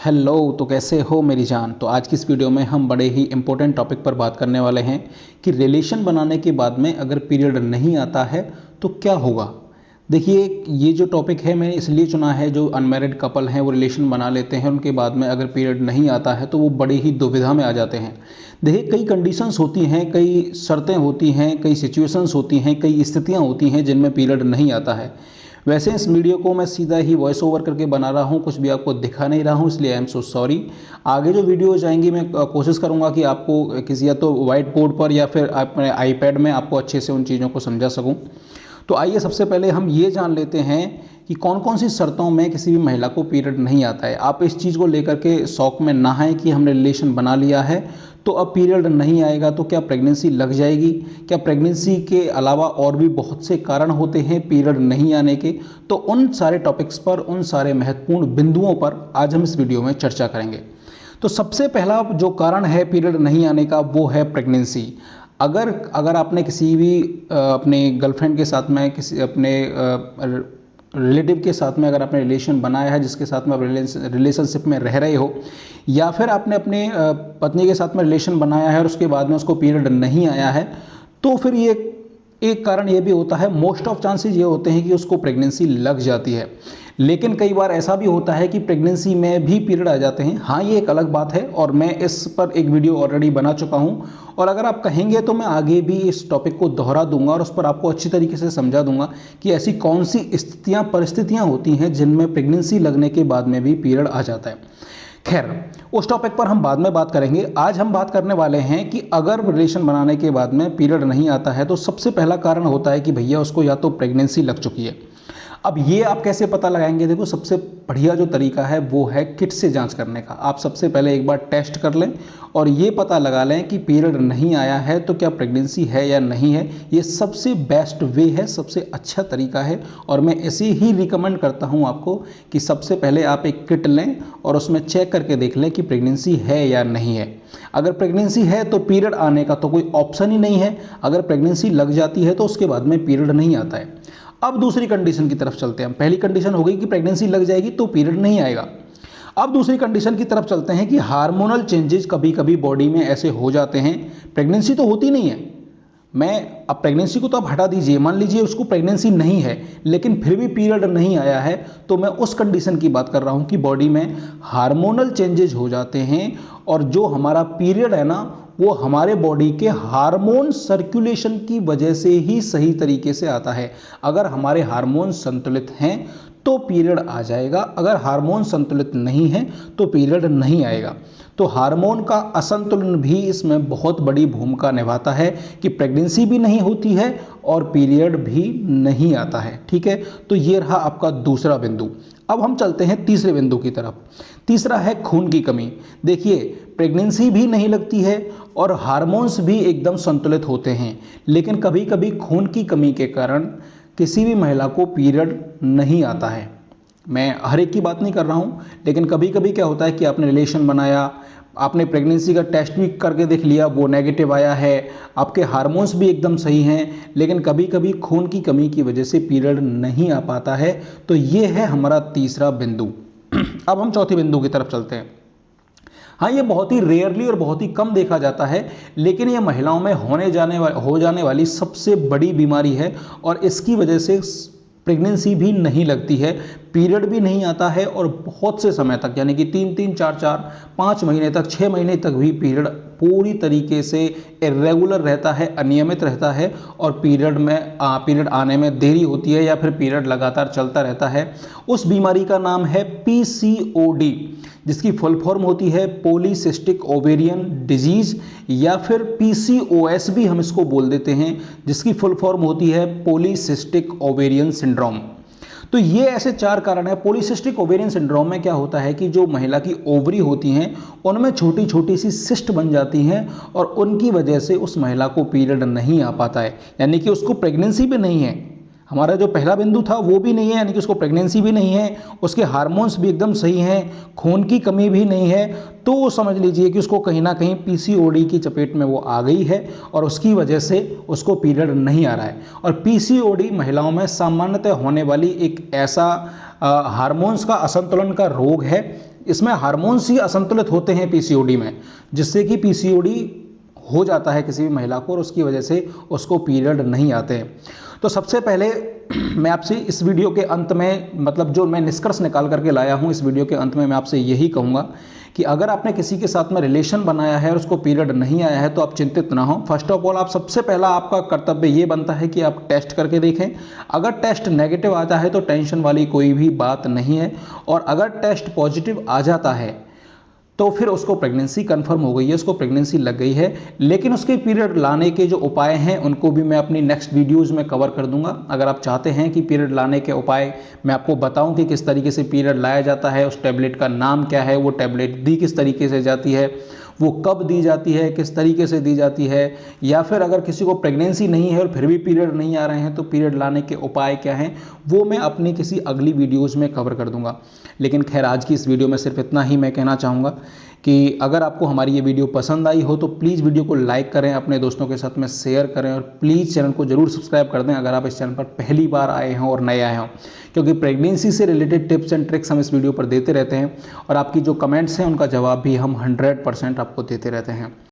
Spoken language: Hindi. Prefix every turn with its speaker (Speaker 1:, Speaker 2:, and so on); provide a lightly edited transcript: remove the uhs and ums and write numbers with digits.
Speaker 1: हेलो। तो कैसे हो मेरी जान। तो आज की इस वीडियो में हम बड़े ही इंपॉर्टेंट टॉपिक पर बात करने वाले हैं कि रिलेशन बनाने के बाद में अगर पीरियड नहीं आता है तो क्या होगा। देखिए, ये जो टॉपिक है मैंने इसलिए चुना है, जो अनमैरिड कपल हैं वो रिलेशन बना लेते हैं, उनके बाद में अगर पीरियड नहीं आता है तो वो बड़ी ही दुविधा में आ जाते हैं। देखिए, कई कंडीशंस होती हैं, कई शर्तें होती हैं, कई सिचुएशंस होती हैं, कई स्थितियाँ होती हैं जिनमें पीरियड नहीं आता है। वैसे इस वीडियो को मैं सीधा ही वॉइस ओवर करके बना रहा हूँ, कुछ भी आपको दिखा नहीं रहा हूँ, इसलिए आई एम सो सॉरी। आगे जो वीडियो जाएंगी मैं कोशिश करूँगा कि आपको किसी या तो वाइट बोर्ड पर या फिर अपने आईपैड में आपको अच्छे से उन चीज़ों को समझा सकूँ। तो आइए सबसे पहले हम ये जान लेते हैं कि कौन कौन सी शर्तों में किसी भी महिला को पीरियड नहीं आता है। आप इस चीज़ को लेकर के शौक में ना आए कि हमने रिलेशन बना लिया है तो अब पीरियड नहीं आएगा तो क्या प्रेगनेंसी लग जाएगी। क्या प्रेगनेंसी के अलावा और भी बहुत से कारण होते हैं पीरियड नहीं आने के। तो उन सारे टॉपिक्स पर, उन सारे महत्वपूर्ण बिंदुओं पर आज हम इस वीडियो में चर्चा करेंगे। तो सबसे पहला जो कारण है पीरियड नहीं आने का वो है प्रेगनेंसी। अगर आपने किसी भी अपने गर्लफ्रेंड के साथ में, किसी अपने रिलेटिव के साथ में अगर आपने रिलेशन बनाया है, जिसके साथ में आप रिलेशनशिप में रह रहे हो, या फिर आपने अपने पत्नी के साथ में रिलेशन बनाया है और उसके बाद में उसको पीरियड नहीं आया है, तो फिर ये एक कारण ये भी होता है, मोस्ट ऑफ चांसेस ये होते हैं कि उसको प्रेगनेंसी लग जाती है। लेकिन कई बार ऐसा भी होता है कि प्रेगनेंसी में भी पीरियड आ जाते हैं। हाँ, ये एक अलग बात है और मैं इस पर एक वीडियो ऑलरेडी बना चुका हूँ, और अगर आप कहेंगे तो मैं आगे भी इस टॉपिक को दोहरा दूंगा और उस पर आपको अच्छी तरीके से समझा दूंगा कि ऐसी कौन सी स्थितियाँ, परिस्थितियाँ होती हैं जिनमें प्रेगनेंसी लगने के बाद में भी पीरियड आ जाता है। खैर, उस टॉपिक पर हम बाद में बात करेंगे। आज हम बात करने वाले हैं कि अगर रिलेशन बनाने के बाद में पीरियड नहीं आता है तो सबसे पहला कारण होता है कि भैया उसको या तो प्रेगनेंसी लग चुकी है। अब ये आप कैसे पता लगाएंगे। देखो, सबसे बढ़िया जो तरीका है वो है किट से जांच करने का। आप सबसे पहले एक बार टेस्ट कर लें और ये पता लगा लें कि पीरियड नहीं आया है तो क्या प्रेगनेंसी है या नहीं है। ये सबसे बेस्ट वे है, सबसे अच्छा तरीका है, और मैं ऐसे ही रिकमेंड करता हूँ आपको कि सबसे पहले आप एक किट लें और उसमें चेक करके देख लें कि प्रेगनेंसी है या नहीं है। अगर प्रेगनेंसी है तो पीरियड आने का तो कोई ऑप्शन ही नहीं है। अगर प्रेगनेंसी लग जाती है तो उसके बाद में पीरियड नहीं आता है। अब दूसरी कंडीशन की तरफ चलते हैं। पहली कंडीशन हो गई कि प्रेगनेंसी लग जाएगी तो पीरियड नहीं आएगा। अब दूसरी कंडीशन की तरफ चलते हैं कि हार्मोनल चेंजेस कभी कभी बॉडी में ऐसे हो जाते हैं। प्रेगनेंसी तो होती नहीं है, मैं अब प्रेगनेंसी को तो आप हटा दीजिए, मान लीजिए उसको प्रेगनेंसी नहीं है लेकिन फिर भी पीरियड नहीं आया है, तो मैं उस कंडीशन की बात कर रहा हूँ कि बॉडी में हार्मोनल चेंजेस हो जाते हैं और जो हमारा पीरियड है ना, वो हमारे बॉडी के हार्मोन सर्कुलेशन की वजह से ही सही तरीके से आता है। अगर हमारे हार्मोन संतुलित हैं तो पीरियड आ जाएगा, अगर हार्मोन संतुलित नहीं है तो पीरियड नहीं आएगा। तो हार्मोन का असंतुलन भी इसमें बहुत बड़ी भूमिका निभाता है कि प्रेगनेंसी भी नहीं होती है और पीरियड भी नहीं आता है। ठीक है, तो ये रहा आपका दूसरा बिंदु। अब हम चलते हैं तीसरे बिंदु की तरफ। तीसरा है खून की कमी। देखिए, प्रेगनेंसी भी नहीं लगती है और हार्मोन्स भी एकदम संतुलित होते हैं, लेकिन कभी कभी खून की कमी के कारण किसी भी महिला को पीरियड नहीं आता है। मैं हर एक की बात नहीं कर रहा हूँ, लेकिन कभी कभी क्या होता है कि आपने रिलेशन बनाया, आपने प्रेगनेंसी का टेस्ट भी करके देख लिया, वो नेगेटिव आया है, आपके हार्मोन्स भी एकदम सही हैं, लेकिन कभी कभी खून की कमी की वजह से पीरियड नहीं आ पाता है। तो ये है हमारा तीसरा बिंदु। अब हम चौथे बिंदु की तरफ चलते हैं। हाँ, ये बहुत ही रेयरली और बहुत ही कम देखा जाता है, लेकिन ये महिलाओं में हो जाने वाली सबसे बड़ी बीमारी है और इसकी वजह से प्रेगनेंसी भी नहीं लगती है, पीरियड भी नहीं आता है और बहुत से समय तक, यानी कि 3-3, 4-4, 5 महीने तक, 6 महीने तक भी पीरियड पूरी तरीके से इरेगुलर रहता है, अनियमित रहता है और पीरियड आने में देरी होती है या फिर पीरियड लगातार चलता रहता है। उस बीमारी का नाम है पीसीओडी, जिसकी फुल फॉर्म होती है पॉलीसिस्टिक ओवेरियन डिजीज, या फिर पीसीओएस भी हम इसको बोल देते हैं, जिसकी फुल फॉर्म होती है पॉलीसिस्टिक ओवेरियन सिंड्रोम। तो ये ऐसे 4 कारण है। पॉलीसिस्टिक ओवेरियन सिंड्रोम में क्या होता है कि जो महिला की ओवरी होती हैं उनमें छोटी छोटी सी सिस्ट बन जाती हैं और उनकी वजह से उस महिला को पीरियड नहीं आ पाता है, यानी कि उसको प्रेगनेंसी भी नहीं है। हमारा जो पहला बिंदु था वो भी नहीं है, यानी कि उसको प्रेगनेंसी भी नहीं है, उसके हार्मोन्स भी एकदम सही हैं, खून की कमी भी नहीं है, तो समझ लीजिए कि उसको कहीं ना कहीं पीसीओडी की चपेट में वो आ गई है और उसकी वजह से उसको पीरियड नहीं आ रहा है। और पीसीओडी महिलाओं में सामान्यतः होने वाली एक ऐसा हार्मोन्स का असंतुलन का रोग है। इसमें हार्मोन्स ही असंतुलित होते हैं पीसीओडी में, जिससे कि पीसीओडी हो जाता है किसी भी महिला को और उसकी वजह से उसको पीरियड नहीं आते हैं। तो सबसे पहले मैं आपसे इस वीडियो के अंत में, मतलब जो मैं निष्कर्ष निकाल करके लाया हूं इस वीडियो के अंत में, मैं आपसे यही कहूँगा कि अगर आपने किसी के साथ में रिलेशन बनाया है और उसको पीरियड नहीं आया है तो आप चिंतित ना हो। फर्स्ट ऑफ ऑल, आप सबसे पहला आपका कर्तव्य ये बनता है कि आप टेस्ट करके देखें। अगर टेस्ट नेगेटिव आता है तो टेंशन वाली कोई भी बात नहीं है, और अगर टेस्ट पॉजिटिव आ जाता है तो फिर उसको प्रेगनेंसी कंफर्म हो गई है, उसको प्रेगनेंसी लग गई है। लेकिन उसके पीरियड लाने के जो उपाय हैं उनको भी मैं अपनी नेक्स्ट वीडियोज़ में कवर कर दूंगा। अगर आप चाहते हैं कि पीरियड लाने के उपाय मैं आपको बताऊं कि किस तरीके से पीरियड लाया जाता है, उस टैबलेट का नाम क्या है, वो टैबलेट दी किस तरीके से जाती है, वो कब दी जाती है, किस तरीके से दी जाती है, या फिर अगर किसी को प्रेगनेंसी नहीं है और फिर भी पीरियड नहीं आ रहे हैं तो पीरियड लाने के उपाय क्या हैं, वो मैं अपनी किसी अगली वीडियोज़ में कवर कर दूंगा। लेकिन खैर, आज की इस वीडियो में सिर्फ इतना ही मैं कहना चाहूँगा कि अगर आपको हमारी ये वीडियो पसंद आई हो तो प्लीज़ वीडियो को लाइक करें, अपने दोस्तों के साथ में शेयर करें, और प्लीज़ चैनल को जरूर सब्सक्राइब कर दें अगर आप इस चैनल पर पहली बार आए हों और नए आए हों, क्योंकि प्रेगनेंसी से रिलेटेड टिप्स एंड ट्रिक्स हम इस वीडियो पर देते रहते हैं और आपकी जो कमेंट्स हैं उनका जवाब भी हम 100% आपको देते रहते हैं।